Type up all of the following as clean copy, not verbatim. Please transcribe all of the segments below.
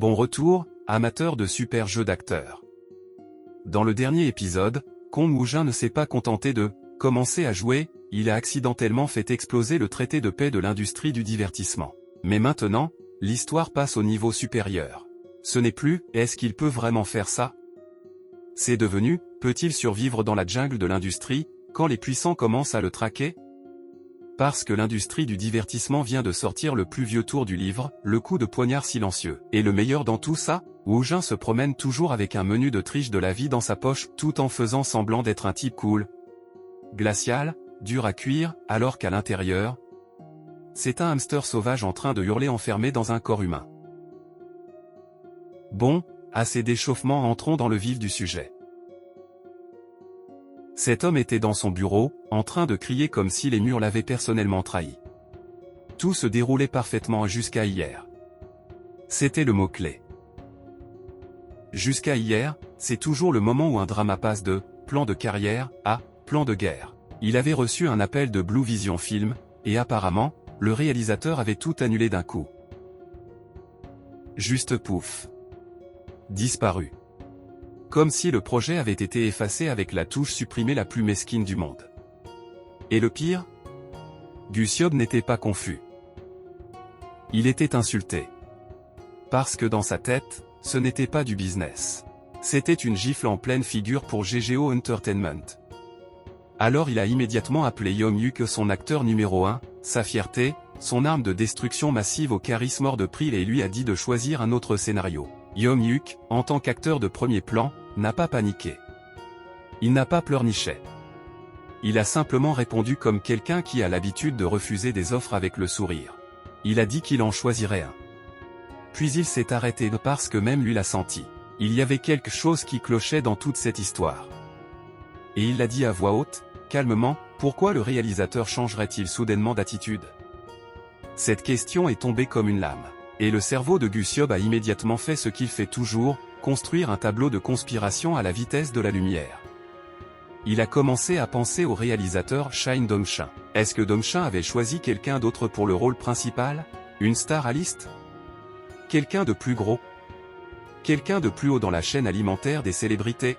Bon retour, amateurs de super jeux d'acteurs. Dans le dernier épisode, Kong Woo-jin ne s'est pas contenté de « commencer à jouer », il a accidentellement fait exploser le traité de paix de l'industrie du divertissement. Mais maintenant, l'histoire passe au niveau supérieur. Ce n'est plus « est-ce qu'il peut vraiment faire ça ?» C'est devenu « peut-il survivre dans la jungle de l'industrie, quand les puissants commencent à le traquer ?» Parce que l'industrie du divertissement vient de sortir le plus vieux tour du livre, le coup de poignard silencieux. Et le meilleur dans tout ça, Woo-jin se promène toujours avec un menu de triche de la vie dans sa poche, tout en faisant semblant d'être un type cool, glacial, dur à cuire, alors qu'à l'intérieur, c'est un hamster sauvage en train de hurler enfermé dans un corps humain. Bon, assez d'échauffement, entrons dans le vif du sujet. Cet homme était dans son bureau, en train de crier comme si les murs l'avaient personnellement trahi. Tout se déroulait parfaitement jusqu'à hier. C'était le mot-clé. Jusqu'à hier, c'est toujours le moment où un drama passe de « plan de carrière » à « plan de guerre ». Il avait reçu un appel de Blue Vision Film, et apparemment, le réalisateur avait tout annulé d'un coup. Juste pouf. Disparu. Comme si le projet avait été effacé avec la touche supprimée la plus mesquine du monde. Et le pire ? Gu Siob n'était pas confus. Il était insulté. Parce que dans sa tête, ce n'était pas du business. C'était une gifle en pleine figure pour GGO Entertainment. Alors il a immédiatement appelé Yong-yuk son acteur numéro 1, sa fierté, son arme de destruction massive au charisme hors de prix, et lui a dit de choisir un autre scénario. Yong-yuk, en tant qu'acteur de premier plan, n'a pas paniqué. Il n'a pas pleurniché. Il a simplement répondu comme quelqu'un qui a l'habitude de refuser des offres avec le sourire. Il a dit qu'il en choisirait un. Puis il s'est arrêté parce que même lui l'a senti. Il y avait quelque chose qui clochait dans toute cette histoire. Et il l'a dit à voix haute, calmement, pourquoi le réalisateur changerait-il soudainement d'attitude ? Cette question est tombée comme une lame. Et le cerveau de Gu Siob a immédiatement fait ce qu'il fait toujours, construire un tableau de conspiration à la vitesse de la lumière. Il a commencé à penser au réalisateur Shine Dong-shin. Est-ce que Dong-shin avait choisi quelqu'un d'autre pour le rôle principal ? Une star à liste ? Quelqu'un de plus gros ? Quelqu'un de plus haut dans la chaîne alimentaire des célébrités ?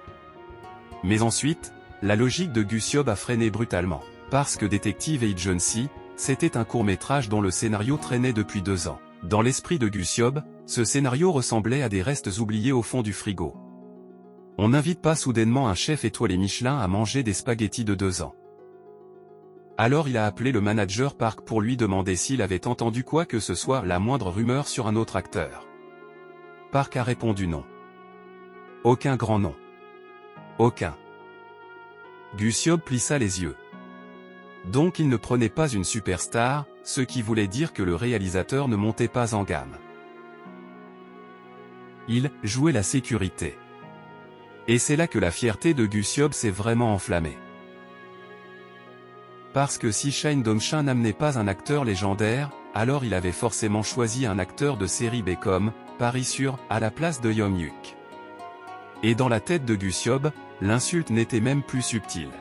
Mais ensuite, la logique de Gu Siob a freiné brutalement. Parce que Detective Agency, c'était un court-métrage dont le scénario traînait depuis 2 ans. Dans l'esprit de Gu Siob, ce scénario ressemblait à des restes oubliés au fond du frigo. On n'invite pas soudainement un chef étoilé Michelin à manger des spaghettis de 2 ans. Alors il a appelé le manager Park pour lui demander s'il avait entendu quoi que ce soit, la moindre rumeur sur un autre acteur. Park a répondu non. Aucun grand nom. Aucun. Gu Siob plissa les yeux. Donc il ne prenait pas une superstar, ce qui voulait dire que le réalisateur ne montait pas en gamme. Il jouait la sécurité. Et c'est là que la fierté de Gu Siob s'est vraiment enflammée. Parce que si Shine Dong-shin n'amenait pas un acteur légendaire, alors il avait forcément choisi un acteur de série B comme Paris Sur, à la place de Yong-yuk. Et dans la tête de Gu Siob, l'insulte n'était même plus subtile.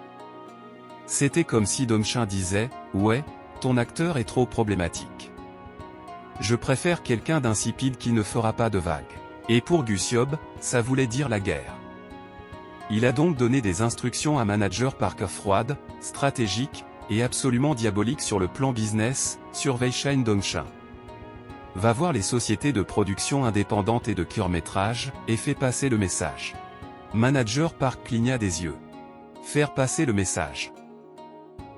C'était comme si Dong-shin disait « Ouais, ton acteur est trop problématique. Je préfère quelqu'un d'insipide qui ne fera pas de vagues. » Et pour Gu Siob, ça voulait dire la guerre. Il a donc donné des instructions à manager Park froide, stratégique, et absolument diabolique sur le plan business, surveille Shine Dong-shin. Va voir les sociétés de production indépendantes et de court-métrage, et fait passer le message. Manager Park cligna des yeux. Faire passer le message.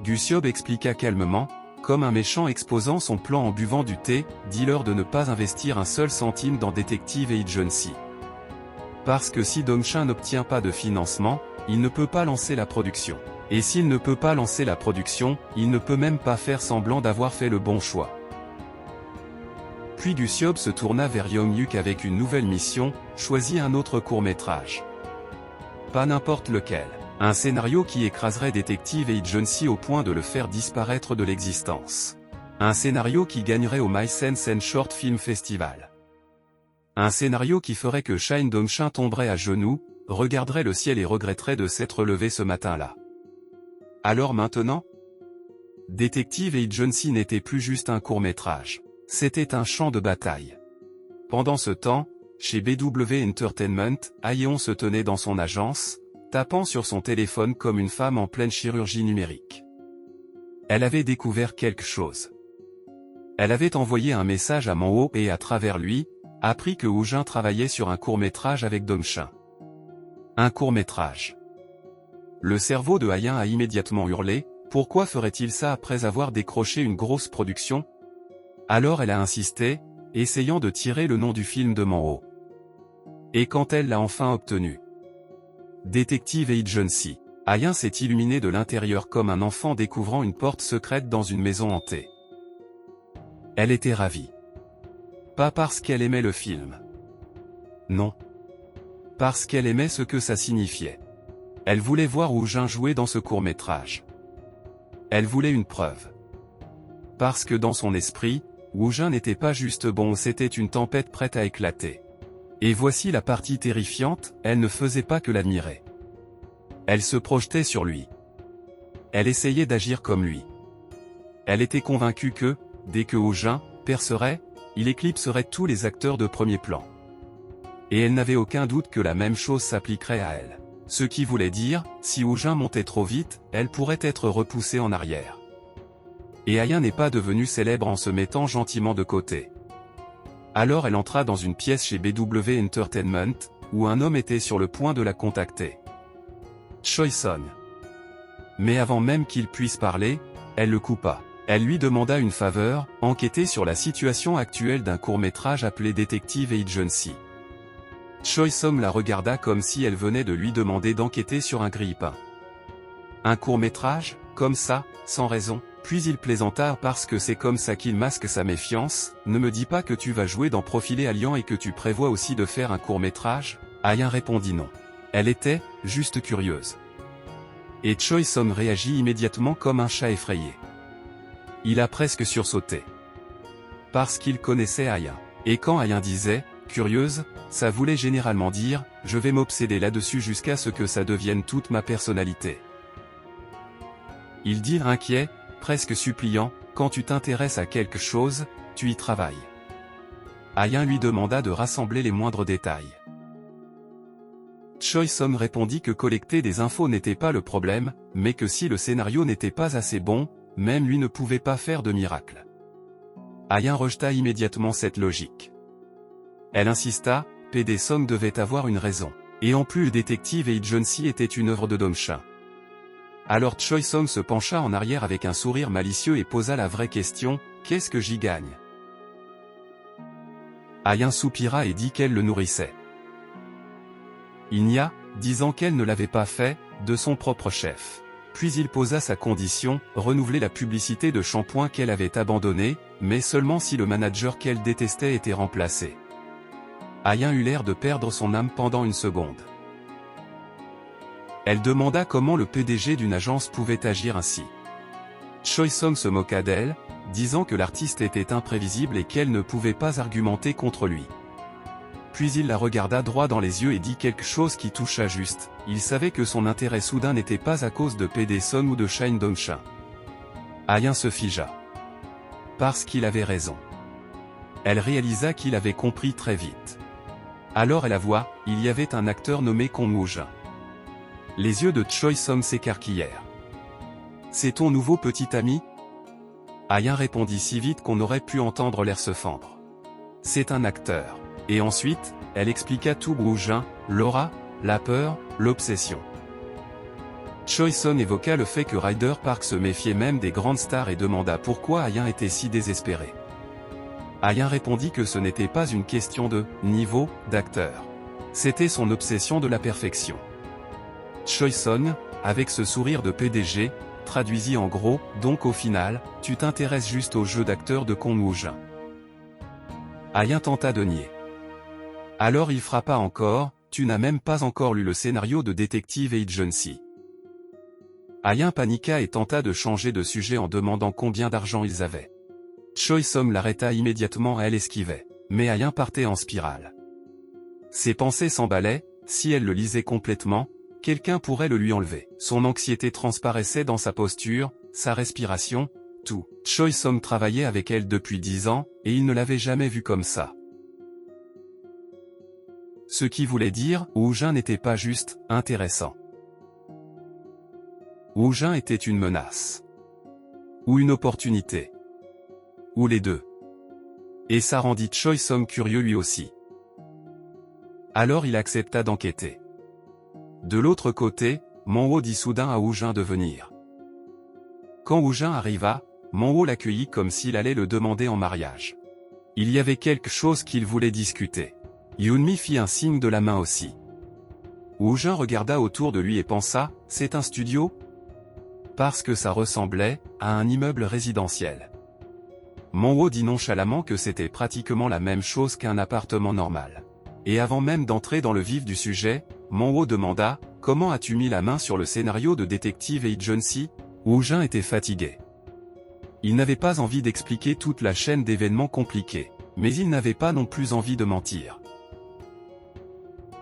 Gu Siob expliqua calmement, comme un méchant exposant son plan en buvant du thé, dis-leur de ne pas investir un seul centime dans Detective Agency. Parce que si Dong-shin n'obtient pas de financement, il ne peut pas lancer la production. Et s'il ne peut pas lancer la production, il ne peut même pas faire semblant d'avoir fait le bon choix. Puis Gu Siob se tourna vers Yong-yuk avec une nouvelle mission, choisis un autre court-métrage. Pas n'importe lequel. Un scénario qui écraserait Detective Agency au point de le faire disparaître de l'existence. Un scénario qui gagnerait au My Sense and Short Film Festival. Un scénario qui ferait que Shine Dong-shin tomberait à genoux, regarderait le ciel et regretterait de s'être levé ce matin-là. Alors maintenant ? Detective Agency n'était plus juste un court-métrage. C'était un champ de bataille. Pendant ce temps, chez BW Entertainment, Ayeon se tenait dans son agence, tapant sur son téléphone comme une femme en pleine chirurgie numérique. Elle avait découvert quelque chose. Elle avait envoyé un message à Manho et à travers lui, appris que Woojin travaillait sur un court-métrage avec Domshin. Un court-métrage. Le cerveau de Ayeon a immédiatement hurlé, pourquoi ferait-il ça après avoir décroché une grosse production? Alors elle a insisté, essayant de tirer le nom du film de Manho. Et quand elle l'a enfin obtenu. Détective Agency. Ayeon s'est illuminé de l'intérieur comme un enfant découvrant une porte secrète dans une maison hantée. Elle était ravie. Pas parce qu'elle aimait le film. Non. Parce qu'elle aimait ce que ça signifiait. Elle voulait voir Woojin jouer dans ce court-métrage. Elle voulait une preuve. Parce que dans son esprit, Woojin n'était pas juste bon, c'était une tempête prête à éclater. Et voici la partie terrifiante, elle ne faisait pas que l'admirer. Elle se projetait sur lui. Elle essayait d'agir comme lui. Elle était convaincue que, dès que Woojin percerait, il éclipserait tous les acteurs de premier plan. Et elle n'avait aucun doute que la même chose s'appliquerait à elle. Ce qui voulait dire, si Woojin montait trop vite, elle pourrait être repoussée en arrière. Et Ayeon n'est pas devenue célèbre en se mettant gentiment de côté. Alors elle entra dans une pièce chez BW Entertainment, où un homme était sur le point de la contacter. Choi Son. Mais avant même qu'il puisse parler, elle le coupa. Elle lui demanda une faveur, enquêter sur la situation actuelle d'un court-métrage appelé Detective Agency. Choi Son la regarda comme si elle venait de lui demander d'enquêter sur un grille-pain. Un court-métrage, comme ça, sans raison. Puis il plaisanta parce que c'est comme ça qu'il masque sa méfiance, ne me dis pas que tu vas jouer dans Profilé Alliant et que tu prévois aussi de faire un court-métrage? Ayeon répondit non. Elle était, juste curieuse. Et Choi Son réagit immédiatement comme un chat effrayé. Il a presque sursauté. Parce qu'il connaissait Ayeon. Et quand Ayeon disait, curieuse, ça voulait généralement dire, je vais m'obséder là-dessus jusqu'à ce que ça devienne toute ma personnalité. Il dit inquiet, presque suppliant, quand tu t'intéresses à quelque chose, tu y travailles. Ayeon lui demanda de rassembler les moindres détails. Choi Son répondit que collecter des infos n'était pas le problème, mais que si le scénario n'était pas assez bon, même lui ne pouvait pas faire de miracle. Ayeon rejeta immédiatement cette logique. Elle insista, PD Song devait avoir une raison. Et en plus le Détective Agency était une œuvre de Domshin. Alors Choi Son se pencha en arrière avec un sourire malicieux et posa la vraie question, qu'est-ce que j'y gagne? Ayeon soupira et dit qu'elle le nourrissait. Il n'y a, disant qu'elle ne l'avait pas fait, de son propre chef. Puis il posa sa condition, renouveler la publicité de shampoing qu'elle avait abandonnée, mais seulement si le manager qu'elle détestait était remplacé. Ayeon eut l'air de perdre son âme pendant une seconde. Elle demanda comment le PDG d'une agence pouvait agir ainsi. Choi Son se moqua d'elle, disant que l'artiste était imprévisible et qu'elle ne pouvait pas argumenter contre lui. Puis il la regarda droit dans les yeux et dit quelque chose qui toucha juste, il savait que son intérêt soudain n'était pas à cause de PD Son ou de Shine Dong-shin. Ayeon se figea. Parce qu'il avait raison. Elle réalisa qu'il avait compris très vite. Alors elle avoua, il y avait un acteur nommé Kong Woojin. Les yeux de Choi Son s'écarquillèrent. C'est ton nouveau petit ami? Ayeon répondit si vite qu'on aurait pu entendre l'air se fendre. C'est un acteur. Et ensuite, elle expliqua tout Woojin, l'aura, la peur, l'obsession. Choi Son évoqua le fait que Ryder Park se méfiait même des grandes stars et demanda pourquoi Ayeon était si désespéré. Ayeon répondit que ce n'était pas une question de « niveau » d'acteur. C'était son obsession de la perfection. Choi Son, avec ce sourire de PDG, traduisit en gros, donc au final, tu t'intéresses juste au jeu d'acteur de Kong Woojin. Ayeon tenta de nier. Alors il frappa encore, tu n'as même pas encore lu le scénario de Detective Agency. Ayeon paniqua et tenta de changer de sujet en demandant combien d'argent ils avaient. Choi Son l'arrêta immédiatement, elle esquivait. Mais Ayeon partait en spirale. Ses pensées s'emballaient, si elle le lisait complètement, quelqu'un pourrait le lui enlever. Son anxiété transparaissait dans sa posture, sa respiration, tout. Choi Son travaillait avec elle depuis 10 ans, et il ne l'avait jamais vue comme ça. Ce qui voulait dire, Wu Jin n'était pas juste intéressant. Wu Jin était une menace. Ou une opportunité. Ou les deux. Et ça rendit Choi Song curieux lui aussi. Alors il accepta d'enquêter. De l'autre côté, Monho dit soudain à Wu Jin de venir. Quand Wu Jin arriva, Monho l'accueillit comme s'il allait le demander en mariage. Il y avait quelque chose qu'il voulait discuter. Yoonmi fit un signe de la main aussi. Wu Jin regarda autour de lui et pensa, c'est un studio? Parce que ça ressemblait à un immeuble résidentiel. Monho dit nonchalamment que c'était pratiquement la même chose qu'un appartement normal. Et avant même d'entrer dans le vif du sujet, Monho demanda, comment as-tu mis la main sur le scénario de Detective Agency? Wu Jin était fatigué. Il n'avait pas envie d'expliquer toute la chaîne d'événements compliqués, mais il n'avait pas non plus envie de mentir.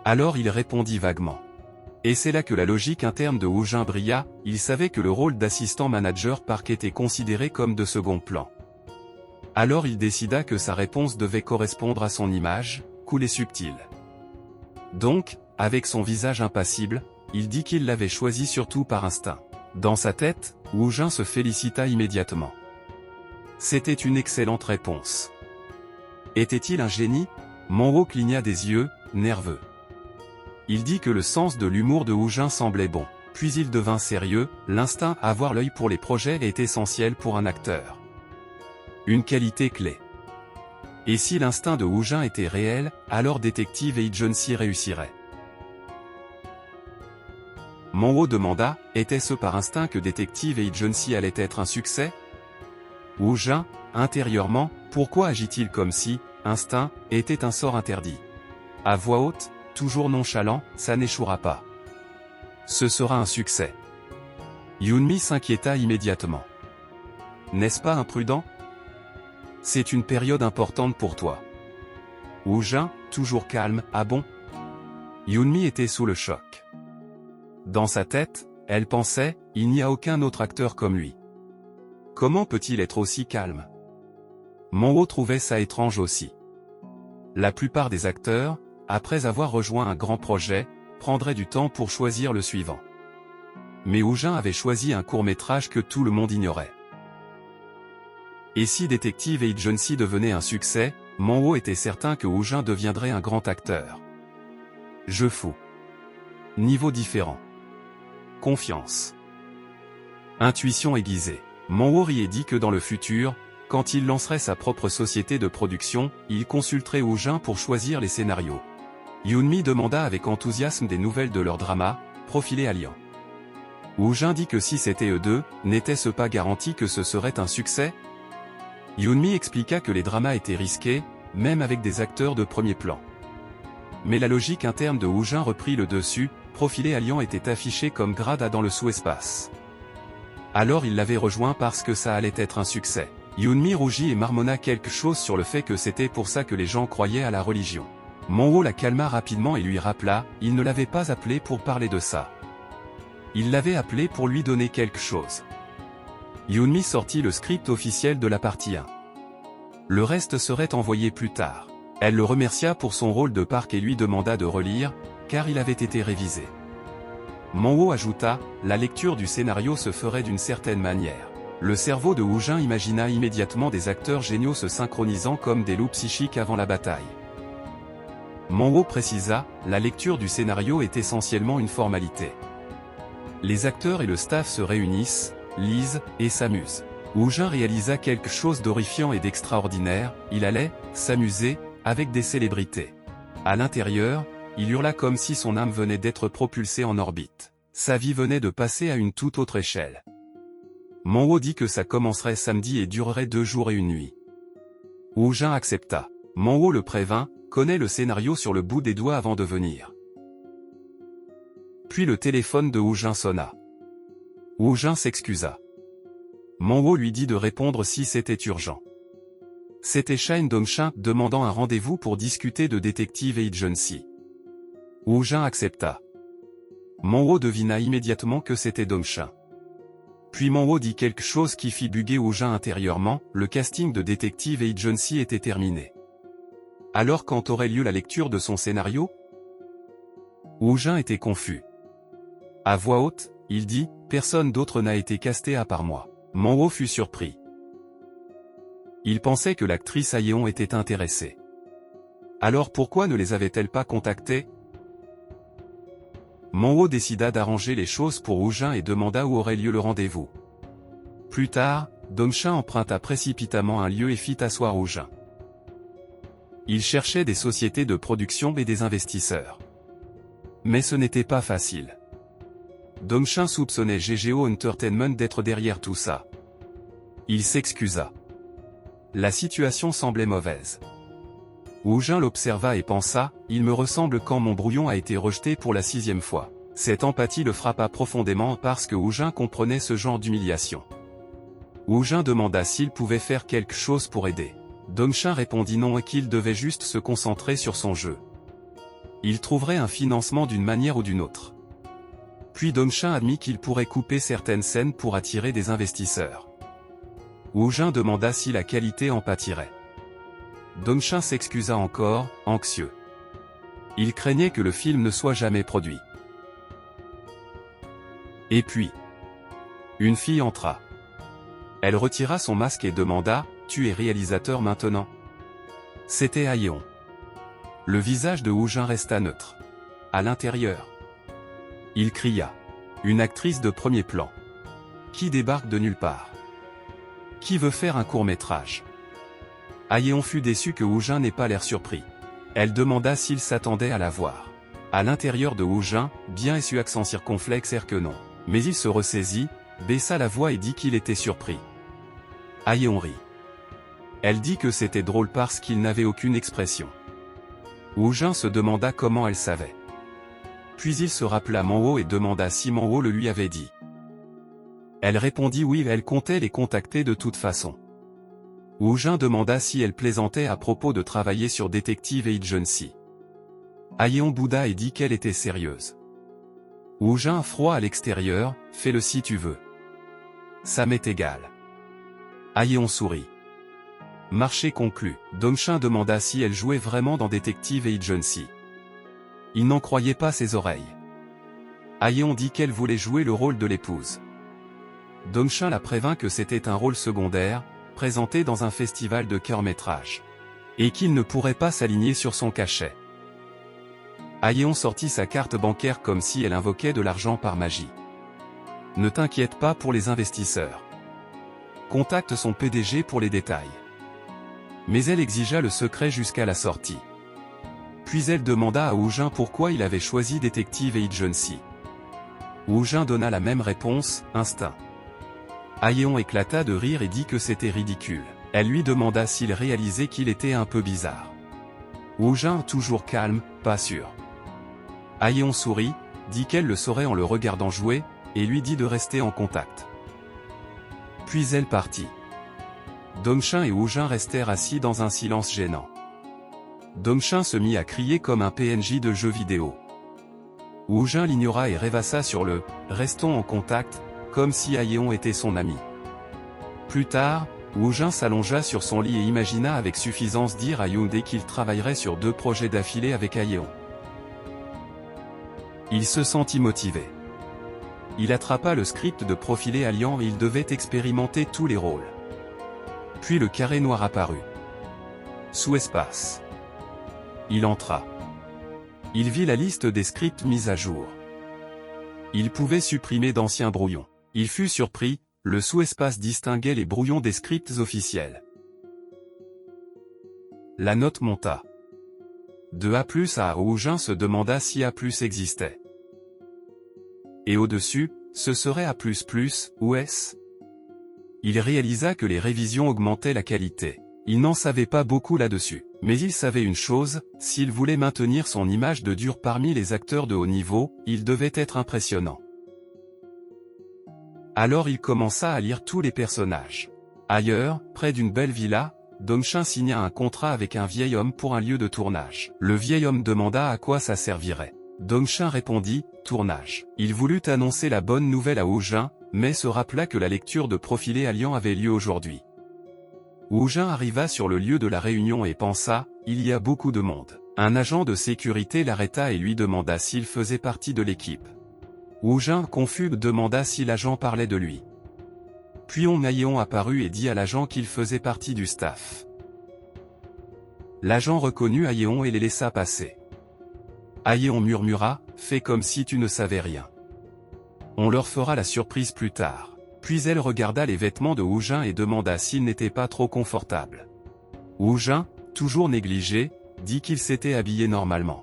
Alors il répondit vaguement. Et c'est là que la logique interne de Wu Jin brilla, il savait que le rôle d'assistant manager parc était considéré comme de second plan. Alors il décida que sa réponse devait correspondre à son image, cool et subtile. Donc, avec son visage impassible, il dit qu'il l'avait choisi surtout par instinct. Dans sa tête, Wu Jin se félicita immédiatement. C'était une excellente réponse. Était-il un génie? Monho cligna des yeux, nerveux. Il dit que le sens de l'humour de Wu Jin semblait bon, puis il devint sérieux, l'instinct à avoir l'œil pour les projets est essentiel pour un acteur. Une qualité clé. Et si l'instinct de Wu Jin était réel, alors Detective Agency réussirait. Monho demanda, était-ce par instinct que Detective Agency allait être un succès? Wu Jin, intérieurement, pourquoi agit-il comme si, instinct, était un sort interdit? À voix haute, toujours nonchalant, ça n'échouera pas. Ce sera un succès. Yoonmi s'inquiéta immédiatement. N'est-ce pas imprudent? C'est une période importante pour toi. Wu Jin, toujours calme, ah bon? Yoonmi était sous le choc. Dans sa tête, elle pensait, il n'y a aucun autre acteur comme lui. Comment peut-il être aussi calme? Monho trouvait ça étrange aussi. La plupart des acteurs, après avoir rejoint un grand projet, prendraient du temps pour choisir le suivant. Mais Wu Jin avait choisi un court-métrage que tout le monde ignorait. Et si Detective Agency devenait un succès, Monho était certain que Wu Jin deviendrait un grand acteur. Jeu fou. Niveau différent. Confiance. Intuition aiguisée. Monho riait dit que dans le futur, quand il lancerait sa propre société de production, il consulterait Wu Jin pour choisir les scénarios. Yoonmi demanda avec enthousiasme des nouvelles de leur drama, Profilé Alliant. Wu Jin dit que si c'était eux deux, n'était-ce pas garanti que ce serait un succès? Yoonmi expliqua que les dramas étaient risqués, même avec des acteurs de premier plan. Mais la logique interne de Wu Jin reprit le dessus, Profilé Alliant était affiché comme grade A dans le sous-espace. Alors il l'avait rejoint parce que ça allait être un succès. Yoonmi rougit et marmonna quelque chose sur le fait que c'était pour ça que les gens croyaient à la religion. Monho la calma rapidement et lui rappela, il ne l'avait pas appelé pour parler de ça. Il l'avait appelé pour lui donner quelque chose. Yoonmi sortit le script officiel de la partie 1. Le reste serait envoyé plus tard. Elle le remercia pour son rôle de parc et lui demanda de relire, car il avait été révisé. Monho ajouta, la lecture du scénario se ferait d'une certaine manière. Le cerveau de Wu Jin imagina immédiatement des acteurs géniaux se synchronisant comme des loups psychiques avant la bataille. Monho précisa, la lecture du scénario est essentiellement une formalité. Les acteurs et le staff se réunissent, lisent, et s'amusent. Wu Jin réalisa quelque chose d'horrifiant et d'extraordinaire, il allait s'amuser avec des célébrités. À l'intérieur, il hurla comme si son âme venait d'être propulsée en orbite. Sa vie venait de passer à une toute autre échelle. Monho dit que ça commencerait samedi et durerait 2 jours et une nuit. Wu Jin accepta. Monho le prévint, connaît le scénario sur le bout des doigts avant de venir. Puis le téléphone de Wu Jin sonna. Wu Jin s'excusa. Monho lui dit de répondre si c'était urgent. C'était Shine Dongshin demandant un rendez-vous pour discuter de Detective Agency. Wu Jin accepta. Monho devina immédiatement que c'était Dongshin. Puis Monho dit quelque chose qui fit bugger Wu Jin intérieurement, le casting de Detective Agency était terminé. Alors quand aurait lieu la lecture de son scénario? Wu Jin était confus. À voix haute, il dit, « Personne d'autre n'a été casté à part moi. » Monro fut surpris. Il pensait que l'actrice Ayeon était intéressée. Alors pourquoi ne les avait-elle pas contactés? Monro décida d'arranger les choses pour Wu Jin et demanda où aurait lieu le rendez-vous. Plus tard, Dongshin emprunta précipitamment un lieu et fit asseoir Wu Jin. Il cherchait des sociétés de production et des investisseurs. Mais ce n'était pas facile. Dongshin soupçonnait GGO Entertainment d'être derrière tout ça. Il s'excusa. La situation semblait mauvaise. Wu Jin l'observa et pensa, « Il me ressemble quand mon brouillon a été rejeté pour la 6e fois. » Cette empathie le frappa profondément parce que Wu Jin comprenait ce genre d'humiliation. Wu Jin demanda s'il pouvait faire quelque chose pour aider. Dongshin répondit non et qu'il devait juste se concentrer sur son jeu. Il trouverait un financement d'une manière ou d'une autre. Puis Dongshin admit qu'il pourrait couper certaines scènes pour attirer des investisseurs. Wu Jin demanda si la qualité en pâtirait. Dongshin s'excusa encore, anxieux. Il craignait que le film ne soit jamais produit. Et puis, une fille entra. Elle retira son masque et demanda, « Tu es réalisateur maintenant ?» C'était Ayeon. Le visage de Wu Jin resta neutre. À l'intérieur, il cria. Une actrice de premier plan. Qui débarque de nulle part? Qui veut faire un court-métrage? Ayeon fut déçu que Wu Jin n'ait pas l'air surpris. Elle demanda s'il s'attendait à la voir. À l'intérieur de Wu Jin, bien et su accent circonflexe que non. Mais il se ressaisit, baissa la voix et dit qu'il était surpris. Ayeon rit. Elle dit que c'était drôle parce qu'il n'avait aucune expression. Wu Jin se demanda comment elle savait. Puis il se rappela Monro et demanda si Monro le lui avait dit. Elle répondit oui, elle comptait les contacter de toute façon. Wu Jin demanda si elle plaisantait à propos de travailler sur Detective Agency. Ayeon bouda et dit qu'elle était sérieuse. Wu Jin, froid à l'extérieur, fais-le si tu veux. Ça m'est égal. Ayeon sourit. Marché conclu. Dongshin demanda si elle jouait vraiment dans Detective Agency. Il n'en croyait pas ses oreilles. Ayeon dit qu'elle voulait jouer le rôle de l'épouse. Dongshin la prévint que c'était un rôle secondaire, présenté dans un festival de court-métrage. Et qu'il ne pourrait pas s'aligner sur son cachet. Ayeon sortit sa carte bancaire comme si elle invoquait de l'argent par magie. Ne t'inquiète pas pour les investisseurs. Contacte son PDG pour les détails. Mais elle exigea le secret jusqu'à la sortie. Puis elle demanda à Wu Jin pourquoi il avait choisi Detective Agency. Wu Jin donna la même réponse, instinct. Ayeon éclata de rire et dit que c'était ridicule. Elle lui demanda s'il réalisait qu'il était un peu bizarre. Wu Jin, toujours calme, pas sûr. Ayeon sourit, dit qu'elle le saurait en le regardant jouer, et lui dit de rester en contact. Puis elle partit. Dongshin et Wu Jin restèrent assis dans un silence gênant. Dongshin se mit à crier comme un PNJ de jeu vidéo. Wu Jin l'ignora et rêvassa sur le « restons en contact », comme si Ayeon était son ami. Plus tard, Wu Jin s'allongea sur son lit et imagina avec suffisance dire à Hyundai qu'il travaillerait sur 2 projets d'affilée avec Ayeon. Il se sentit motivé. Il attrapa le script de Profilé Alliant et il devait expérimenter tous les rôles. Puis le carré noir apparut. Sous-espace. Il entra. Il vit la liste des scripts mis à jour. Il pouvait supprimer d'anciens brouillons. Il fut surpris, le sous-espace distinguait les brouillons des scripts officiels. La note monta. De A+ à Wu Jin se demanda si A+ existait. Et au-dessus, ce serait A++ ou S? Il réalisa que les révisions augmentaient la qualité. Il n'en savait pas beaucoup là-dessus. Mais il savait une chose, s'il voulait maintenir son image de dur parmi les acteurs de haut niveau, il devait être impressionnant. Alors il commença à lire tous les personnages. Ailleurs, près d'une belle villa, Dongshin signa un contrat avec un vieil homme pour un lieu de tournage. Le vieil homme demanda à quoi ça servirait. Dongshin répondit, « Tournage ». Il voulut annoncer la bonne nouvelle à Wu Jin, mais se rappela que la lecture de Profilé Alliant avait lieu aujourd'hui. Wu Jin arriva sur le lieu de la réunion et pensa, « Il y a beaucoup de monde. Un agent de sécurité l'arrêta et lui demanda s'il faisait partie de l'équipe. Wu Jin, confus, demanda si l'agent parlait de lui. Puis Ayeon apparut et dit à l'agent qu'il faisait partie du staff. L'agent reconnut Ayeon et les laissa passer. Ayeon murmura, « Fais comme si tu ne savais rien. On leur fera la surprise plus tard. » Puis elle regarda les vêtements de Wu Jin et demanda s'ils n'étaient pas trop confortables. Wu Jin, toujours négligé, dit qu'il s'était habillé normalement.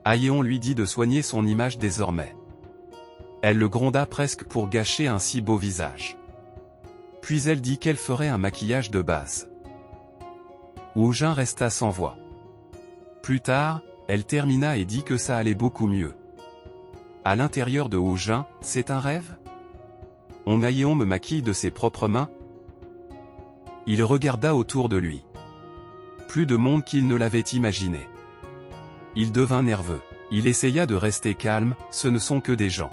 Ayeon lui dit de soigner son image désormais. Elle le gronda presque pour gâcher un si beau visage. Puis elle dit qu'elle ferait un maquillage de base. Wu Jin resta sans voix. Plus tard, elle termina et dit que ça allait beaucoup mieux. À l'intérieur de Wu Jin, c'est un rêve? Ayeon me maquille de ses propres mains? Il regarda autour de lui. Plus de monde qu'il ne l'avait imaginé. Il devint nerveux. Il essaya de rester calme, ce ne sont que des gens.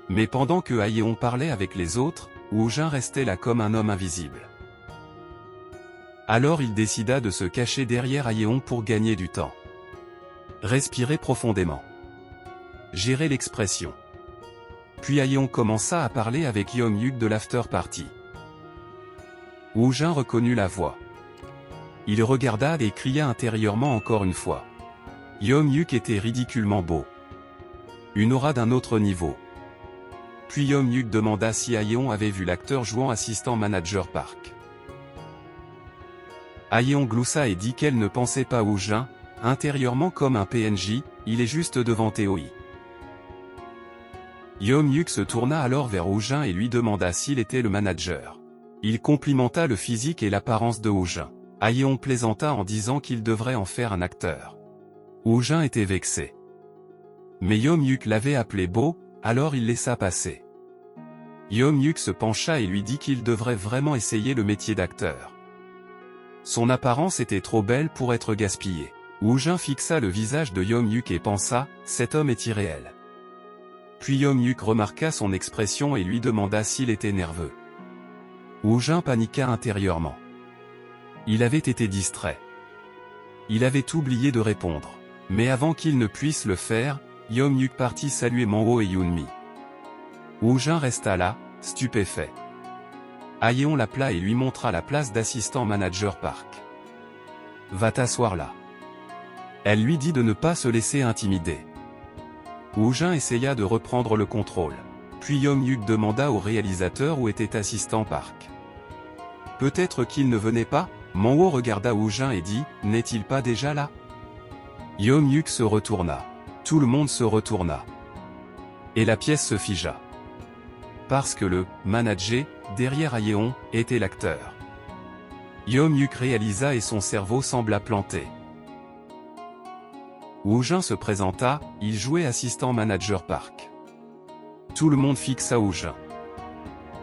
Mais pendant que Ayeon parlait avec les autres, Wu Jin restait là comme un homme invisible. Alors il décida de se cacher derrière Ayeon pour gagner du temps. Respirer profondément. Gérer l'expression. Puis Ayeon commença à parler avec Yeom-yuk de l'after party. Wu Jin reconnut la voix. Il regarda et cria intérieurement encore une fois. Yeom-yuk était ridiculement beau. Une aura d'un autre niveau. Puis Yeom-yuk demanda si Ayeon avait vu l'acteur jouant assistant manager Park. Ayeon gloussa et dit qu'elle ne pensait pas Wu Jin, intérieurement comme un PNJ, il est juste devant Toi. Yeom-yuk se tourna alors vers Wu Jin et lui demanda s'il était le manager. Il complimenta le physique et l'apparence de Wu Jin. Ayeon plaisanta en disant qu'il devrait en faire un acteur. Wu Jin était vexé. Mais Yeom-yuk l'avait appelé beau, alors il laissa passer. Yeom-yuk se pencha et lui dit qu'il devrait vraiment essayer le métier d'acteur. Son apparence était trop belle pour être gaspillée. Wu Jin fixa le visage de Yeom-yuk et pensa, cet homme est irréel. Puis Yeom-yuk remarqua son expression et lui demanda s'il était nerveux. Wu Jin paniqua intérieurement. Il avait été distrait. Il avait oublié de répondre. Mais avant qu'il ne puisse le faire, Yeom-yuk partit saluer Manho et Yoonmi. Wu Jin resta là, stupéfait. Ayeon l'appela et lui montra la place d'assistant manager Park. Va t'asseoir là. Elle lui dit de ne pas se laisser intimider. Wu Jin essaya de reprendre le contrôle. Puis Yeom-yuk demanda au réalisateur où était assistant Park. Peut-être qu'il ne venait pas? Manho regarda Wu Jin et dit, n'est-il pas déjà là? Yeom-yuk se retourna. Tout le monde se retourna. Et la pièce se figea. Parce que le manager, derrière Ayeon, était l'acteur. Yeom-yuk réalisa et son cerveau sembla planté. Wu Jin se présenta, il jouait assistant manager Park. Tout le monde fixa Wu Jin.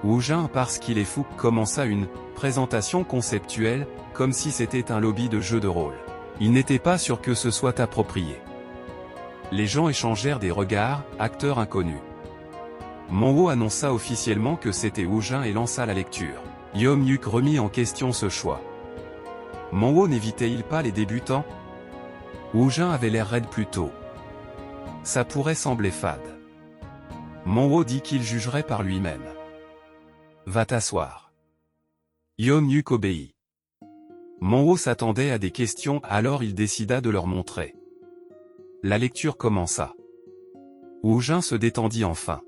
Wu Jin, parce qu'il est fou, commença une présentation conceptuelle, comme si c'était un lobby de jeu de rôle. Il n'était pas sûr que ce soit approprié. Les gens échangèrent des regards, acteur inconnu. Manho annonça officiellement que c'était Wu Jin et lança la lecture. Yeom-yuk remit en question ce choix. Manho n'évitait-il pas les débutants? Wu Jin avait l'air raide plus tôt. Ça pourrait sembler fade. Manho dit qu'il jugerait par lui-même. Va t'asseoir. Yeom-yuk obéit. Manho s'attendait à des questions, alors il décida de leur montrer. La lecture commença. Wu Jin se détendit enfin.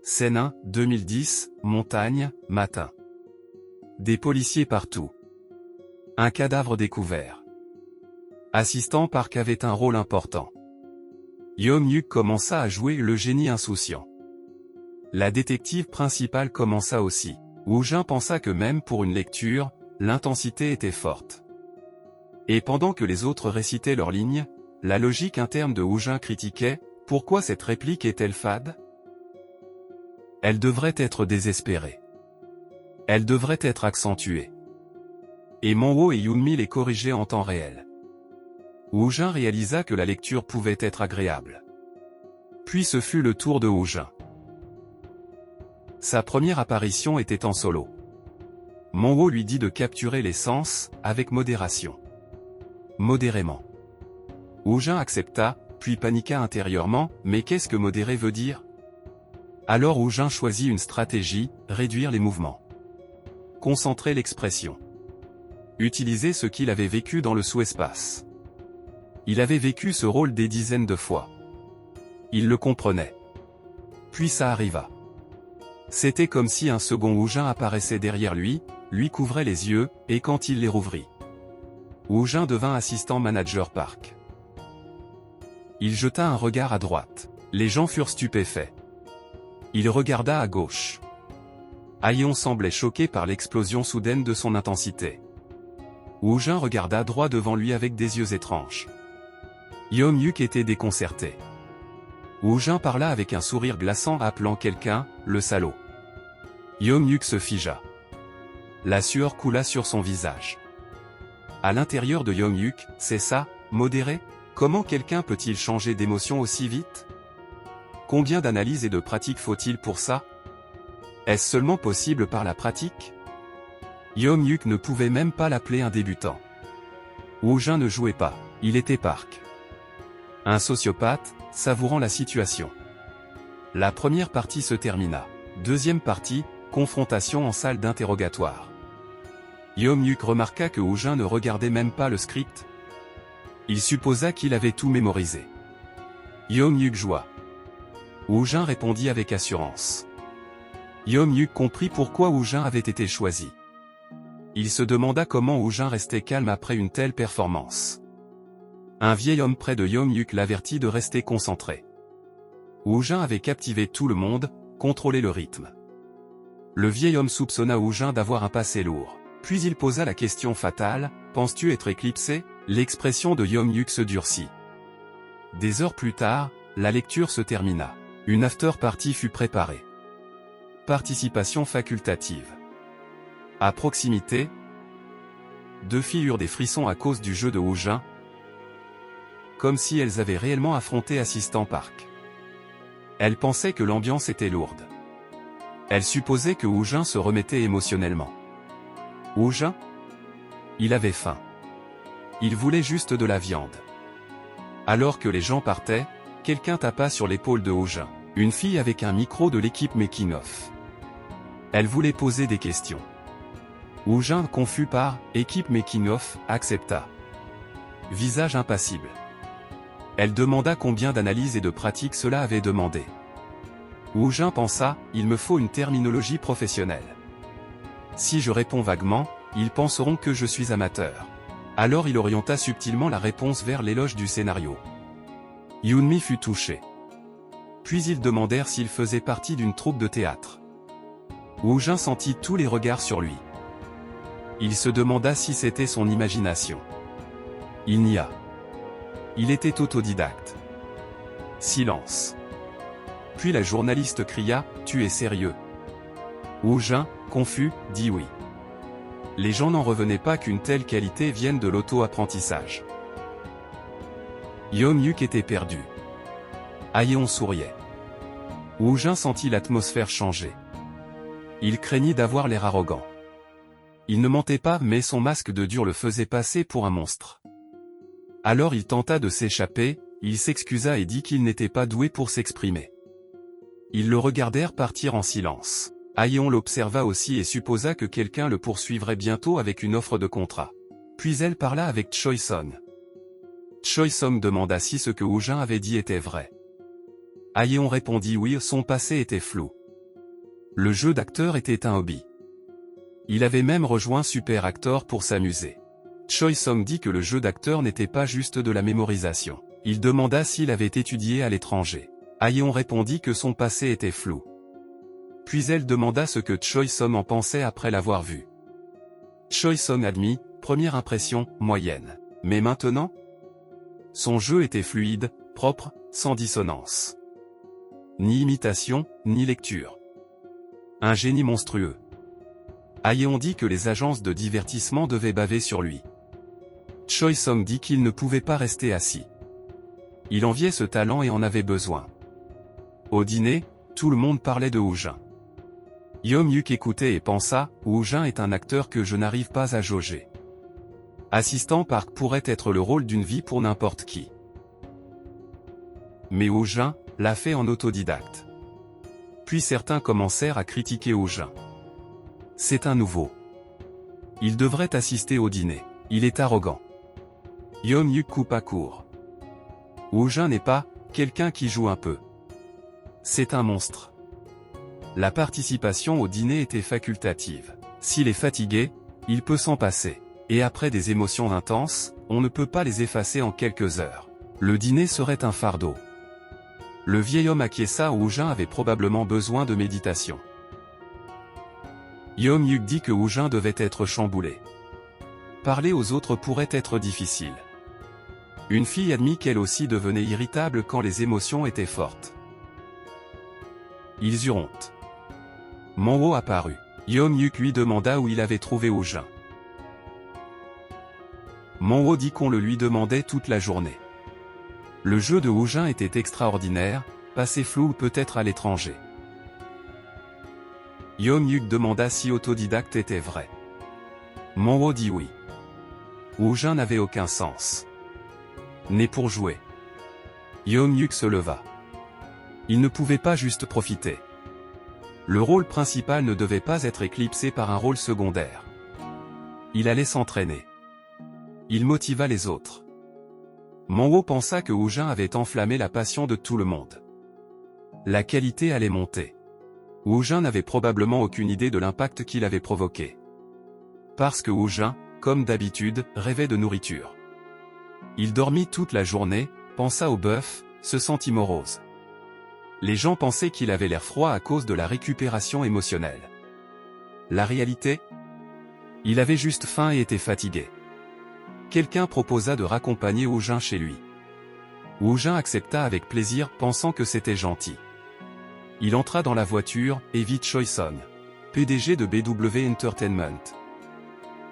Scène 1, 2010, montagne, matin. Des policiers partout. Un cadavre découvert. Assistant Park avait un rôle important. Yeom-yuk commença à jouer le génie insouciant. La détective principale commença aussi. Wu Jin pensa que même pour une lecture, l'intensité était forte. Et pendant que les autres récitaient leurs lignes, la logique interne de Wu Jin critiquait, pourquoi cette réplique est-elle fade? Elle devrait être désespérée. Elle devrait être accentuée. Et Manho et Yoonmi les corrigeaient en temps réel. Wu Jin réalisa que la lecture pouvait être agréable. Puis ce fut le tour de Wu Jin. Sa première apparition était en solo. Manho lui dit de capturer les sens, avec modération. modérément. Woojin accepta, puis paniqua intérieurement, mais qu'est-ce que modérer veut dire? Alors Woojin choisit une stratégie, réduire les mouvements. Concentrer l'expression. Utiliser ce qu'il avait vécu dans le sous-espace. Il avait vécu ce rôle des dizaines de fois. Il le comprenait. Puis ça arriva. C'était comme si un second Woojin apparaissait derrière lui, lui couvrait les yeux, et quand il les rouvrit, Woojin devint assistant manager parc. Il jeta un regard à droite. Les gens furent stupéfaits. Il regarda à gauche. Aion semblait choqué par l'explosion soudaine de son intensité. Woojin regarda droit devant lui avec des yeux étranges. Yeom-yuk était déconcerté. Woojin parla avec un sourire glaçant appelant quelqu'un, le salaud. Yeom-yuk se figea. La sueur coula sur son visage. À l'intérieur de Yeom-yuk, c'est ça, modéré? Comment quelqu'un peut-il changer d'émotion aussi vite? Combien d'analyses et de pratiques faut-il pour ça? Est-ce seulement possible par la pratique? Yeom-yuk ne pouvait même pas l'appeler un débutant. Woojin ne jouait pas, il était parc. Un sociopathe, savourant la situation. La première partie se termina. Deuxième partie, confrontation en salle d'interrogatoire. Yeom-yuk remarqua que Woojin ne regardait même pas le script. Il supposa qu'il avait tout mémorisé. Yeom-yuk joua. Woojin répondit avec assurance. Yeom-yuk comprit pourquoi Woojin avait été choisi. Il se demanda comment Woojin restait calme après une telle performance. Un vieil homme près de Yeom-yuk l'avertit de rester concentré. Woojin avait captivé tout le monde, contrôlé le rythme. Le vieil homme soupçonna Woojin d'avoir un passé lourd. Puis il posa la question fatale, « Penses-tu être éclipsé ?» L'expression de Yeom-yuk se durcit. Des heures plus tard, la lecture se termina. Une after-party fut préparée. Participation facultative. À proximité, deux filles eurent des frissons à cause du jeu de Woojin, comme si elles avaient réellement affronté Assistant Park. Elles pensaient que l'ambiance était lourde. Elles supposaient que Woojin se remettait émotionnellement. Woojin? Il avait faim. Il voulait juste de la viande. Alors que les gens partaient, quelqu'un tapa sur l'épaule de Woojin. Une fille avec un micro de l'équipe Making of. Elle voulait poser des questions. Woojin, confus par « équipe Making of », accepta. Visage impassible. Elle demanda combien d'analyses et de pratiques cela avait demandé. Woojin pensa « il me faut une terminologie professionnelle. Si je réponds vaguement, ils penseront que je suis amateur. » Alors il orienta subtilement la réponse vers l'éloge du scénario. Yoonmi fut touché. Puis ils demandèrent s'il faisait partie d'une troupe de théâtre. Woojin sentit tous les regards sur lui. Il se demanda si c'était son imagination. Il nia. Il était autodidacte. Silence. Puis la journaliste cria « Tu es sérieux ?» Woojin, confus, dit oui. Les gens n'en revenaient pas qu'une telle qualité vienne de l'auto-apprentissage. Yeom-yuk était perdu. Aion souriait. Woojin sentit l'atmosphère changer. Il craignit d'avoir l'air arrogant. Il ne mentait pas mais son masque de dur le faisait passer pour un monstre. Alors il tenta de s'échapper, il s'excusa et dit qu'il n'était pas doué pour s'exprimer. Ils le regardèrent partir en silence. Aion l'observa aussi et supposa que quelqu'un le poursuivrait bientôt avec une offre de contrat. Puis elle parla avec Choi-sung. Choi-sung demanda si ce que Woojin avait dit était vrai. Aion répondit oui, son passé était flou. Le jeu d'acteur était un hobby. Il avait même rejoint Super Actor pour s'amuser. Choi-sung dit que le jeu d'acteur n'était pas juste de la mémorisation. Il demanda s'il avait étudié à l'étranger. Aion répondit que son passé était flou. Puis elle demanda ce que Choi-sung en pensait après l'avoir vu. Choi-sung admit, première impression, moyenne. Mais maintenant? Son jeu était fluide, propre, sans dissonance. Ni imitation, ni lecture. Un génie monstrueux. Aion dit que les agences de divertissement devaient baver sur lui. Choi-sung dit qu'il ne pouvait pas rester assis. Il enviait ce talent et en avait besoin. Au dîner, tout le monde parlait de Woojin. Yeom-yuk écoutait et pensa, Woojin est un acteur que je n'arrive pas à jauger. Assistant Park pourrait être le rôle d'une vie pour n'importe qui. Mais Ho-jin l'a fait en autodidacte. Puis certains commencèrent à critiquer Ho-jin. C'est un nouveau. Il devrait assister au dîner. Il est arrogant. Yeom-yuk coupa court. Ho-jin n'est pas quelqu'un qui joue un peu. C'est un monstre. La participation au dîner était facultative. S'il est fatigué, il peut s'en passer. Et après des émotions intenses, on ne peut pas les effacer en quelques heures. Le dîner serait un fardeau. Le vieil homme acquiesça. Ho-jin avait probablement besoin de méditation. Yeom-yuk dit que Ho-jin devait être chamboulé. Parler aux autres pourrait être difficile. Une fille admit qu'elle aussi devenait irritable quand les émotions étaient fortes. Ils eurent honte. Monho apparut. Yeom-yuk lui demanda où il avait trouvé Ho-jin. Monho dit qu'on le lui demandait toute la journée. Le jeu de Ho-jin était extraordinaire, passé flou ou peut-être à l'étranger. Yeom-yuk demanda si autodidacte était vrai. Monho dit oui. Ho-jin n'avait aucun sens. Né pour jouer. Yeom-yuk se leva. Il ne pouvait pas juste profiter. Le rôle principal ne devait pas être éclipsé par un rôle secondaire. Il allait s'entraîner. Il motiva les autres. Monho pensa que Ho-jin avait enflammé la passion de tout le monde. La qualité allait monter. Ho-jin n'avait probablement aucune idée de l'impact qu'il avait provoqué. Parce que Ho-jin, comme d'habitude, rêvait de nourriture. Il dormit toute la journée, pensa au bœuf, se sentit morose. Les gens pensaient qu'il avait l'air froid à cause de la récupération émotionnelle. La réalité? Il avait juste faim et était fatigué. Quelqu'un proposa de raccompagner Ho-jin chez lui. Ho-jin accepta avec plaisir, pensant que c'était gentil. Il entra dans la voiture, et vit Choi-sung, PDG de BW Entertainment.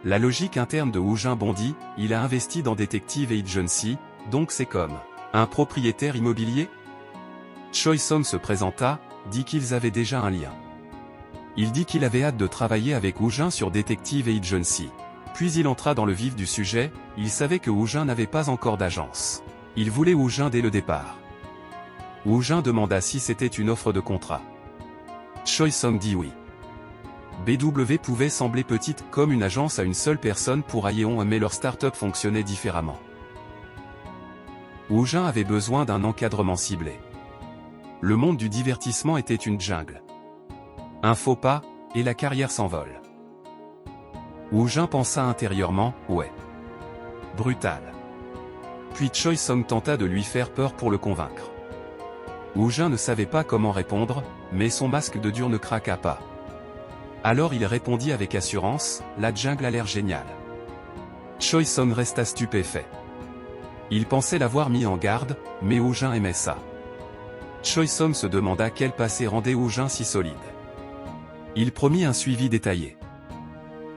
La logique interne de Ho-jin bondit, il a investi dans Detective Agency, donc c'est comme un propriétaire immobilier? Choi-sung se présenta, dit qu'ils avaient déjà un lien. Il dit qu'il avait hâte de travailler avec Ho-jin sur Detective Agency. Puis il entra dans le vif du sujet, il savait que Ho-jin n'avait pas encore d'agence. Il voulait Ho-jin dès le départ. Ho-jin demanda si c'était une offre de contrat. Choi-sung dit oui. BW pouvait sembler petite comme une agence à une seule personne pour Aeon, mais leur start-up fonctionnait différemment. Ho-jin avait besoin d'un encadrement ciblé. Le monde du divertissement était une jungle. Un faux pas, et la carrière s'envole. Ho-jin pensa intérieurement, ouais. Brutal. Puis Choi-sung tenta de lui faire peur pour le convaincre. Ho-jin ne savait pas comment répondre, mais son masque de dur ne craqua pas. Alors il répondit avec assurance, la jungle a l'air géniale. Choi-sung resta stupéfait. Il pensait l'avoir mis en garde, mais Ho-jin aimait ça. Choi-sung se demanda quel passé rendait Ho-jin si solide. Il promit un suivi détaillé.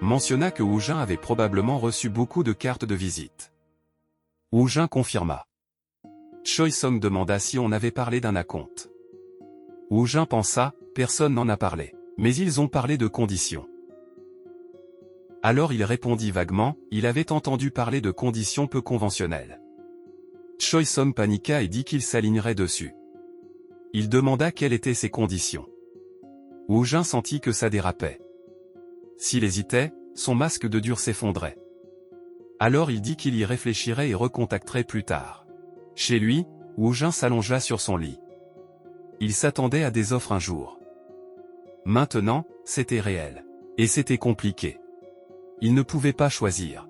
Mentionna que Ho-jin avait probablement reçu beaucoup de cartes de visite. Ho-jin confirma. Choi-sung demanda si on avait parlé d'un acompte. Ho-jin pensa, personne n'en a parlé. Mais ils ont parlé de conditions. Alors il répondit vaguement, il avait entendu parler de conditions peu conventionnelles. Choi-sung paniqua et dit qu'il s'alignerait dessus. Il demanda quelles étaient ces conditions. Ho-jin sentit que ça dérapait. S'il hésitait, son masque de dur s'effondrait. Alors il dit qu'il y réfléchirait et recontacterait plus tard. Chez lui, Ho-jin s'allongea sur son lit. Il s'attendait à des offres un jour. Maintenant, c'était réel. Et c'était compliqué. Il ne pouvait pas choisir.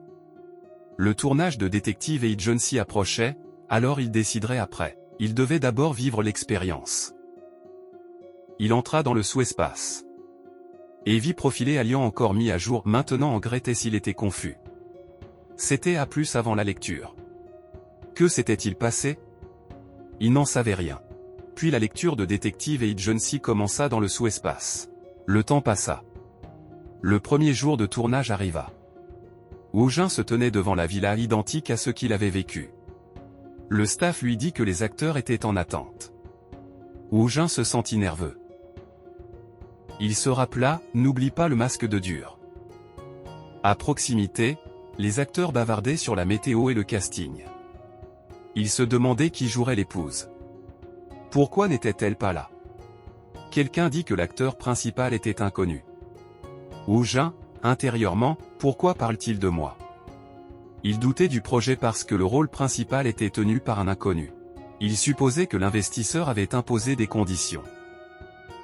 Le tournage de Detective Agency approchait, alors il déciderait après. Il devait d'abord vivre l'expérience. Il entra dans le sous-espace. Et vit profiler alliant encore mis à jour, maintenant en grès s'il était confus. C'était à plus avant la lecture. Que s'était-il passé? Il n'en savait rien. Puis la lecture de Detective Agency commença dans le sous-espace. Le temps passa. Le premier jour de tournage arriva. Ho-jin se tenait devant la villa identique à ce qu'il avait vécu. Le staff lui dit que les acteurs étaient en attente. Ho-jin se sentit nerveux. Il se rappela, n'oublie pas le masque de dur. À proximité, Les acteurs bavardaient sur la météo et le casting. Ils se demandaient qui jouerait l'épouse. Pourquoi n'était-elle pas là? Quelqu'un dit que l'acteur principal était inconnu. Woojin, intérieurement, pourquoi parle-t-il de moi? Il doutait du projet parce que le rôle principal était tenu par un inconnu. Il supposait que l'investisseur avait imposé des conditions.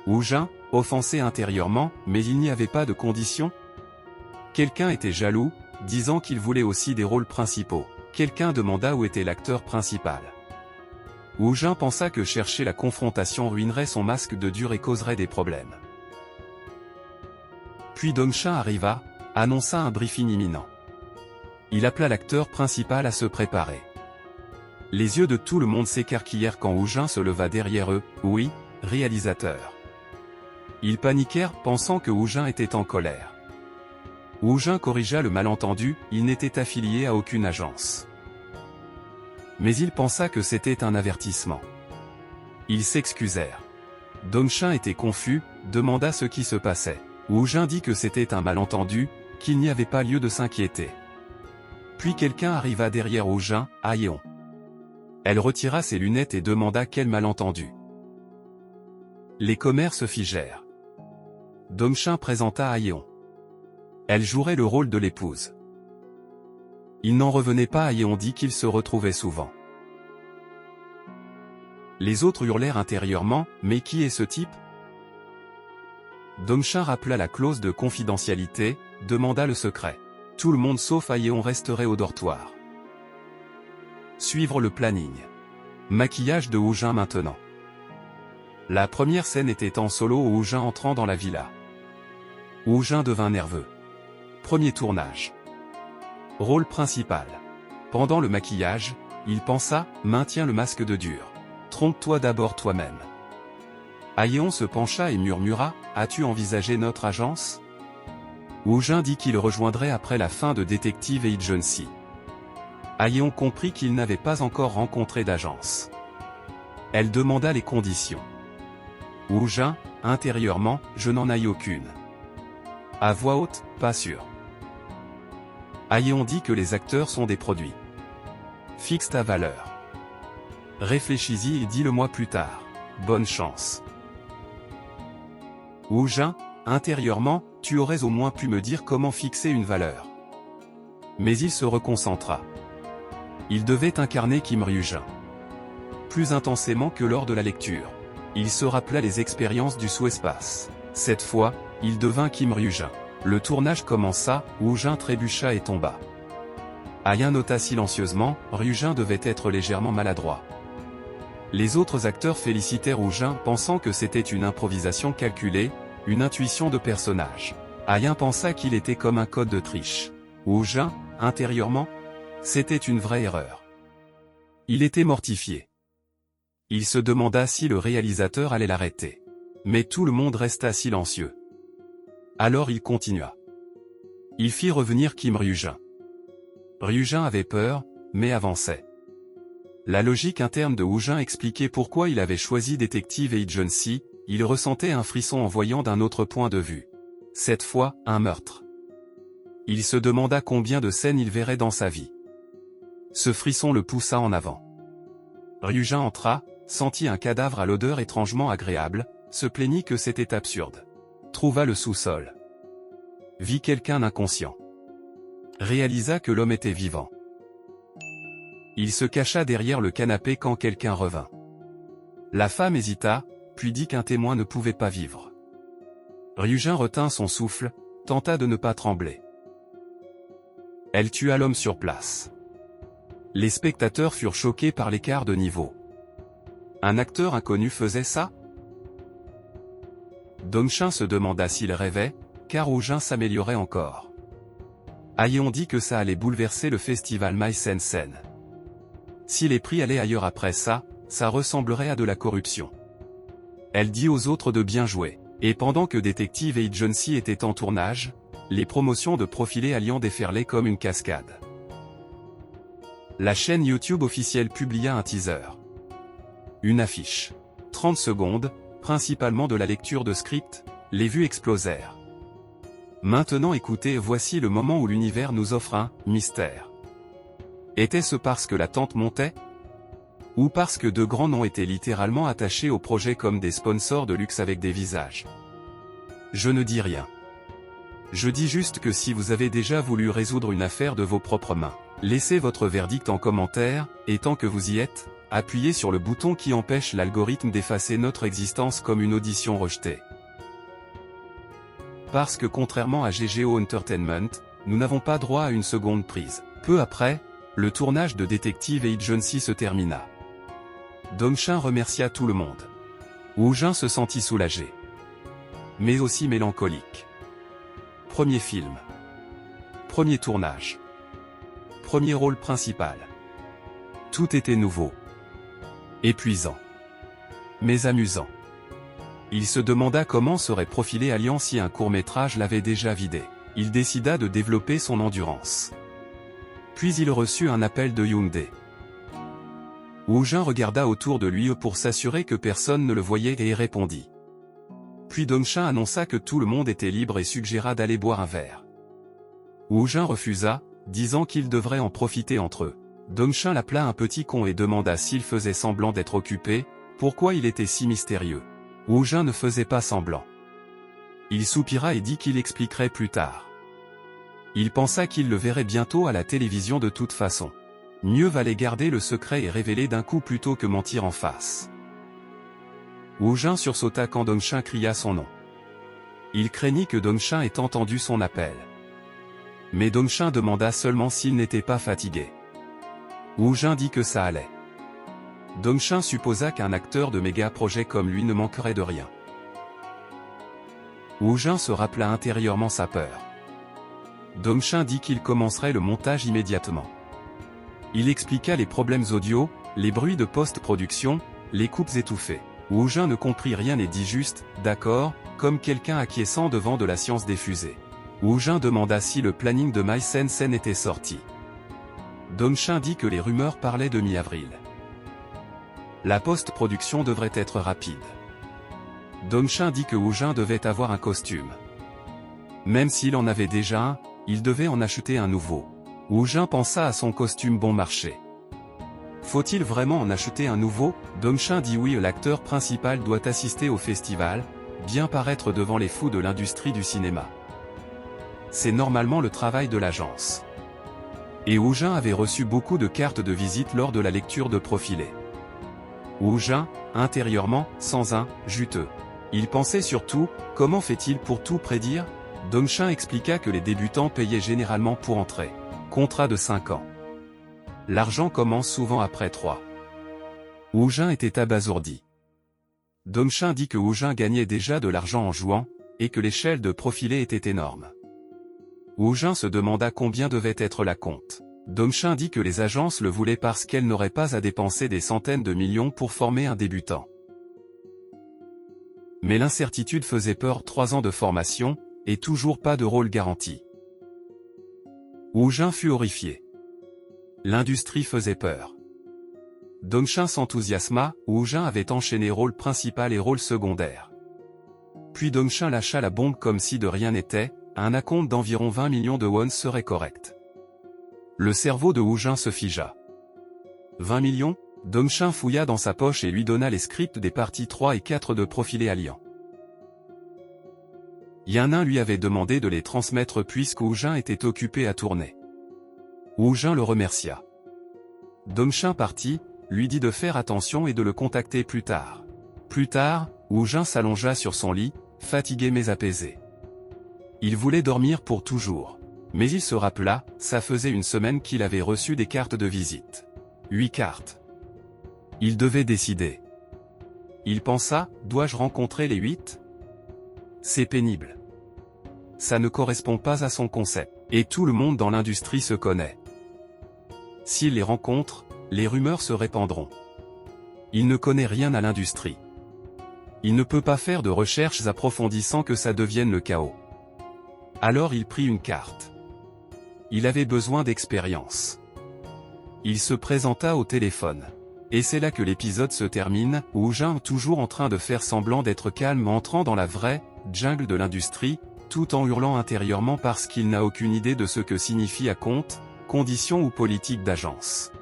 Woojin, offensé intérieurement, mais il n'y avait pas de conditions? Quelqu'un était jaloux, disant qu'il voulait aussi des rôles principaux. Quelqu'un demanda où était l'acteur principal. Woojin pensa que chercher la confrontation ruinerait son masque de dur et causerait des problèmes. Puis Dongshin arriva, annonça un briefing imminent. Il appela l'acteur principal à se préparer. Les yeux de tout le monde s'écarquillèrent quand Woojin se leva derrière eux. Oui, réalisateur. Ils paniquèrent, pensant que Woojin était en colère. Woojin corrigea le malentendu, il n'était affilié à aucune agence. Mais il pensa que c'était un avertissement. Ils s'excusèrent. Dongshin était confus, demanda ce qui se passait. Woojin dit que c'était un malentendu, qu'il n'y avait pas lieu de s'inquiéter. Puis quelqu'un arriva derrière Woojin, Aeon. Elle retira ses lunettes et demanda quel malentendu. Les commères se figèrent. Dongshin présenta Aeon. Elle jouerait le rôle de l'épouse. Il n'en revenait pas. Aeon dit qu'il se retrouvait souvent. Les autres hurlèrent intérieurement, mais qui est ce type? Dongshin rappela la clause de confidentialité, demanda le secret. Tout le monde sauf Aeon resterait au dortoir. Suivre le planning. Maquillage de Woojin maintenant. La première scène était en solo au Woojin entrant dans la villa. Woojin devint nerveux. Premier tournage. Rôle principal. Pendant le maquillage, il pensa, maintiens le masque de dur. Trompe-toi d'abord toi-même. Aeon se pencha et murmura, as-tu envisagé notre agence? Woojin dit qu'il rejoindrait après la fin de Détective Agency. Aeon comprit qu'il n'avait pas encore rencontré d'agence. Elle demanda les conditions. Woojin, intérieurement, je n'en ai aucune. À voix haute, pas sûr. Aeon dit que les acteurs sont des produits. Fixe ta valeur. Réfléchis-y et dis-le-moi plus tard. Bonne chance. Woojin, intérieurement, tu aurais au moins pu me dire comment fixer une valeur. Mais il se reconcentra. Il devait incarner Kim Ryujin. Plus intensément que lors de la lecture. Il se rappela les expériences du sous-espace. Cette fois, il devint Kim Ryujin. Le tournage commença, Woojin trébucha et tomba. Aeon nota silencieusement, Ryujin devait être légèrement maladroit. Les autres acteurs félicitèrent Woojin pensant que c'était une improvisation calculée, une intuition de personnage. Aeon pensa qu'il était comme un code de triche. Woojin, intérieurement, c'était une vraie erreur. Il était mortifié. Il se demanda si le réalisateur allait l'arrêter. Mais tout le monde resta silencieux. Alors il continua. Il fit revenir Kim Ryujin. Ryujin avait peur, mais avançait. La logique interne de Woojin expliquait pourquoi il avait choisi Détective Agency, il ressentait un frisson en voyant d'un autre point de vue. Cette fois, un meurtre. Il se demanda combien de scènes il verrait dans sa vie. Ce frisson le poussa en avant. Ryujin entra, sentit un cadavre à l'odeur étrangement agréable, se plaignit que c'était absurde. Trouva le sous-sol. Vit quelqu'un d'inconscient. Réalisa que l'homme était vivant. Il se cacha derrière le canapé quand quelqu'un revint. La femme hésita, puis dit qu'un témoin ne pouvait pas vivre. Ryujin retint son souffle, tenta de ne pas trembler. Elle tua l'homme sur place. Les spectateurs furent choqués par l'écart de niveau. Un acteur inconnu faisait ça? Dongshin se demanda s'il rêvait, car Woojin s'améliorait encore. Aeon dit que ça allait bouleverser le festival Mai Sen-sen. Si les prix allaient ailleurs après ça, ça ressemblerait à de la corruption. Elle dit aux autres de bien jouer. Et pendant que Détective Agency était en tournage, les promotions de profilés alliant déferlaient comme une cascade. La chaîne YouTube officielle publia un teaser. Une affiche. 30 secondes, principalement de la lecture de script, les vues explosèrent. Maintenant écoutez, voici le moment où l'univers nous offre un mystère. Était-ce parce que l'attente montait? Ou parce que de grands noms étaient littéralement attachés au projet comme des sponsors de luxe avec des visages? Je ne dis rien. Je dis juste que si vous avez déjà voulu résoudre une affaire de vos propres mains, laissez votre verdict en commentaire, et tant que vous y êtes, appuyez sur le bouton qui empêche l'algorithme d'effacer notre existence comme une audition rejetée. Parce que contrairement à GGO Entertainment, nous n'avons pas droit à une seconde prise. Peu après, le tournage de Detective Agency se termina. Dong-shin remercia tout le monde. Woo-jin se sentit soulagé, mais aussi mélancolique. Premier film. Premier tournage. Premier rôle principal. Tout était nouveau. Épuisant. Mais amusant. Il se demanda comment serait profilé Allian si un court-métrage l'avait déjà vidé. Il décida de développer son endurance. Puis il reçut un appel de Youngdae. Woo-jin regarda autour de lui pour s'assurer que personne ne le voyait et répondit. Puis Dong-shin annonça que tout le monde était libre et suggéra d'aller boire un verre. Woo-jin refusa, disant qu'ils devraient en profiter entre eux. Dong-shin l'appela un petit con et demanda s'il faisait semblant d'être occupé, pourquoi il était si mystérieux. Woo-jin ne faisait pas semblant. Il soupira et dit qu'il expliquerait plus tard. Il pensa qu'il le verrait bientôt à la télévision de toute façon. Mieux valait garder le secret et révéler d'un coup plutôt que mentir en face. Woo-jin sursauta quand Dong-shin cria son nom. Il craignit que Dong-shin ait entendu son appel. Mais Dong-shin demanda seulement s'il n'était pas fatigué. Woo-jin dit que ça allait. Dong-shin supposa qu'un acteur de méga projet comme lui ne manquerait de rien. Woo-jin se rappela intérieurement sa peur. Dong-shin dit qu'il commencerait le montage immédiatement. Il expliqua les problèmes audio, les bruits de post-production, les coupes étouffées. Woo-jin ne comprit rien et dit juste « d'accord », comme quelqu'un acquiesçant devant de la science des fusées. Woo-jin demanda si le planning de Mai Sen-sen était sorti. Dong-shin dit que les rumeurs parlaient de mi-avril. La post-production devrait être rapide. Dong-shin dit que Woo-jin devait avoir un costume. Même s'il en avait déjà un, il devait en acheter un nouveau. Woo-jin pensa à son costume bon marché. Faut-il vraiment en acheter un nouveau? Dong-shin dit oui, l'acteur principal doit assister au festival, bien paraître devant les fous de l'industrie du cinéma. C'est normalement le travail de l'agence. Et Woo-jin avait reçu beaucoup de cartes de visite lors de la lecture de profilés. Woo-jin, intérieurement, sans un « juteux ». Il pensait surtout, comment fait-il pour tout prédire? Dong-shin expliqua que les débutants payaient généralement pour entrer. Contrat de 5 ans. L'argent commence souvent après 3. Woo-jin était abasourdi. Dong-shin dit que Woo-jin gagnait déjà de l'argent en jouant, et que l'échelle de profilés était énorme. Woo-jin se demanda combien devait être la compte. Dong-shin dit que les agences le voulaient parce qu'elles n'auraient pas à dépenser des centaines de millions pour former un débutant. Mais l'incertitude faisait peur. 3 ans de formation, et toujours pas de rôle garanti. Woo-jin fut horrifié. L'industrie faisait peur. Dong-shin s'enthousiasma, Woo-jin avait enchaîné rôle principal et rôle secondaire. Puis Dong-shin lâcha la bombe comme si de rien n'était, un acompte d'environ 20 millions de won serait correct. Le cerveau de Woo-jin se figea. 20 millions? Dong-shin fouilla dans sa poche et lui donna les scripts des parties 3 et 4 de Profilé Allian. Yanin lui avait demandé de les transmettre puisque Woo-jin était occupé à tourner. Woo-jin le remercia. Dong-shin partit, lui dit de faire attention et de le contacter plus tard. Plus tard, Woo-jin s'allongea sur son lit, fatigué mais apaisé. Il voulait dormir pour toujours. Mais il se rappela, ça faisait une semaine qu'il avait reçu des cartes de visite. 8 cartes. Il devait décider. Il pensa, dois-je rencontrer les 8? C'est pénible. Ça ne correspond pas à son concept. Et tout le monde dans l'industrie se connaît. S'il les rencontre, les rumeurs se répandront. Il ne connaît rien à l'industrie. Il ne peut pas faire de recherches approfondies sans que ça devienne le chaos. Alors il prit une carte. Il avait besoin d'expérience. Il se présenta au téléphone. Et c'est là que l'épisode se termine, Woo-jin toujours en train de faire semblant d'être calme entrant dans la vraie jungle de l'industrie, tout en hurlant intérieurement parce qu'il n'a aucune idée de ce que signifie acompte, conditions ou politique d'agence.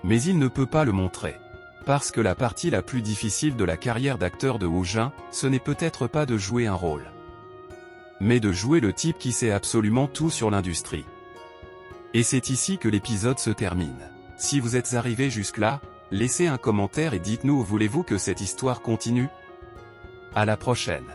Mais il ne peut pas le montrer. Parce que la partie la plus difficile de la carrière d'acteur de Woojin, ce n'est peut-être pas de jouer un rôle, mais de jouer le type qui sait absolument tout sur l'industrie. Et c'est ici que l'épisode se termine. Si vous êtes arrivé jusque-là, laissez un commentaire et dites-nous, voulez-vous que cette histoire continue ? À la prochaine.